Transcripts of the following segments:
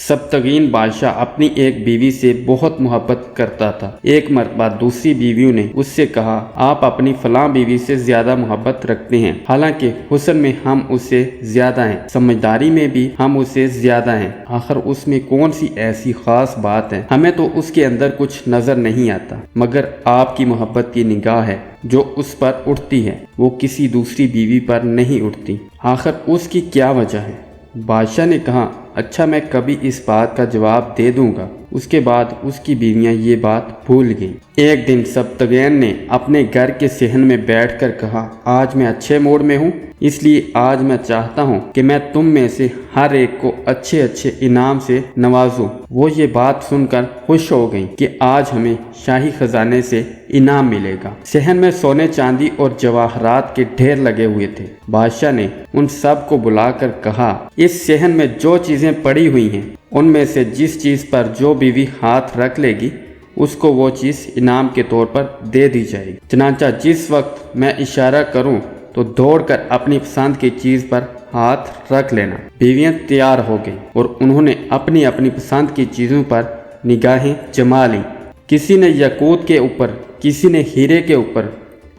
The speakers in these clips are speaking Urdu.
سبتگین بادشاہ اپنی ایک بیوی سے بہت محبت کرتا تھا۔ ایک مرتبہ دوسری بیویوں نے اس سے کہا، آپ اپنی فلاں بیوی سے زیادہ محبت رکھتے ہیں، حالانکہ حسن میں ہم اس سے زیادہ ہیں، سمجھداری میں بھی ہم اس سے زیادہ ہیں، آخر اس میں کون سی ایسی خاص بات ہے؟ ہمیں تو اس کے اندر کچھ نظر نہیں آتا، مگر آپ کی محبت کی نگاہ ہے جو اس پر اٹھتی ہے، وہ کسی دوسری بیوی پر نہیں اٹھتی، آخر اس کی کیا وجہ ہے؟ بادشاہ نے کہا، اچھا میں کبھی اس بات کا جواب دے دوں گا۔ اس کے بعد اس کی بیویاں یہ بات بھول گئیں۔ ایک دن سبتگین نے اپنے گھر کے صحن میں بیٹھ کر کہا، آج میں اچھے موڈ میں ہوں، اس لیے آج میں چاہتا ہوں کہ میں تم میں سے ہر ایک کو اچھے انعام سے نوازوں۔ وہ یہ بات سن کر خوش ہو گئیں کہ آج ہمیں شاہی خزانے سے انعام ملے گا۔ صحن میں سونے چاندی اور جواہرات کے ڈھیر لگے ہوئے تھے۔ بادشاہ نے ان سب کو بلا کر کہا، اس صحن میں جو چیزیں پڑی ہوئی ہیں ان میں سے جس چیز پر جو بیوی ہاتھ رکھ لے گی اس کو وہ چیز انعام کے طور پر دے دی جائے گی۔ چنانچہ جس وقت میں اشارہ کروں تو دوڑ کر اپنی پسند کی چیز پر ہاتھ رکھ لینا۔ بیویاں تیار ہو گئیں اور انہوں نے اپنی اپنی پسند کی چیزوں پر نگاہیں جما لیں۔ کسی نے یاقوت کے اوپر، کسی نے ہیرے کے اوپر،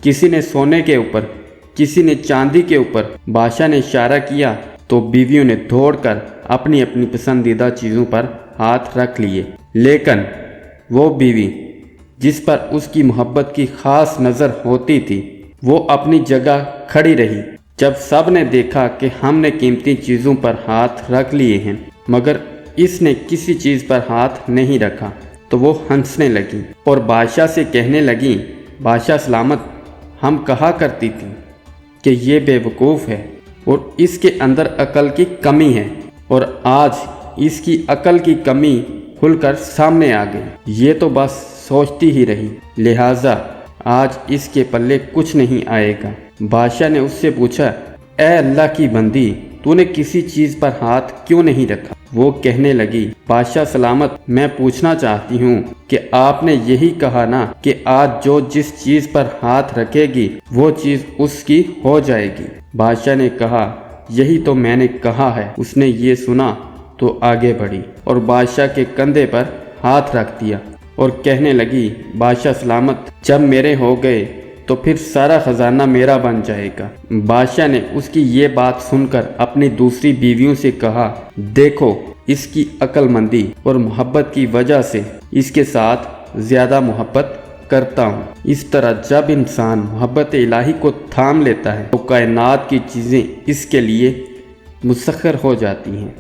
کسی نے سونے کے اوپر، کسی نے چاندی کے اوپر۔ بادشاہ نے اشارہ کیا تو بیویوں نے دوڑ کر اپنی اپنی پسندیدہ چیزوں پر ہاتھ رکھ لیے، لیکن وہ بیوی جس پر اس کی محبت کی خاص نظر ہوتی تھی وہ اپنی جگہ کھڑی رہی۔ جب سب نے دیکھا کہ ہم نے قیمتی چیزوں پر ہاتھ رکھ لیے ہیں مگر اس نے کسی چیز پر ہاتھ نہیں رکھا تو وہ ہنسنے لگی اور بادشاہ سے کہنے لگیں، بادشاہ سلامت، ہم کہا کرتی تھی کہ یہ بے وقوف ہے اور اس کے اندر عقل کی کمی ہے، اور آج اس کی عقل کی کمی کھل کر سامنے آ گئی۔ یہ تو بس سوچتی ہی رہی، لہٰذا آج اس کے پلے کچھ نہیں آئے گا۔ بادشاہ نے اس سے پوچھا، اے اللہ کی بندی، تو نے کسی چیز پر ہاتھ کیوں نہیں رکھا؟ وہ کہنے لگی، بادشاہ سلامت، میں پوچھنا چاہتی ہوں کہ آپ نے یہی کہا نا کہ آج جو جس چیز پر ہاتھ رکھے گی وہ چیز اس کی ہو جائے گی۔ بادشاہ نے کہا، یہی تو میں نے کہا ہے۔ اس نے یہ سنا تو آگے بڑھی اور بادشاہ کے کندھے پر ہاتھ رکھ دیا اور کہنے لگی، بادشاہ سلامت، جب میرے ہو گئے تو پھر سارا خزانہ میرا بن جائے گا۔ بادشاہ نے اس کی یہ بات سن کر اپنی دوسری بیویوں سے کہا، دیکھو، اس کی عقل مندی اور محبت کی وجہ سے اس کے ساتھ زیادہ محبت کرتا ہوں۔ اس طرح جب انسان محبت الہی کو تھام لیتا ہے تو کائنات کی چیزیں اس کے لیے مسخر ہو جاتی ہیں۔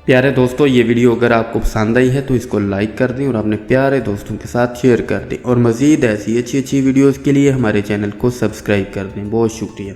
پیارے دوستو، یہ ویڈیو اگر آپ کو پسند آئی ہے تو اس کو لائک کر دیں اور اپنے پیارے دوستوں کے ساتھ شیئر کر دیں، اور مزید ایسی اچھی ویڈیوز کے لیے ہمارے چینل کو سبسکرائب کر دیں۔ بہت شکریہ۔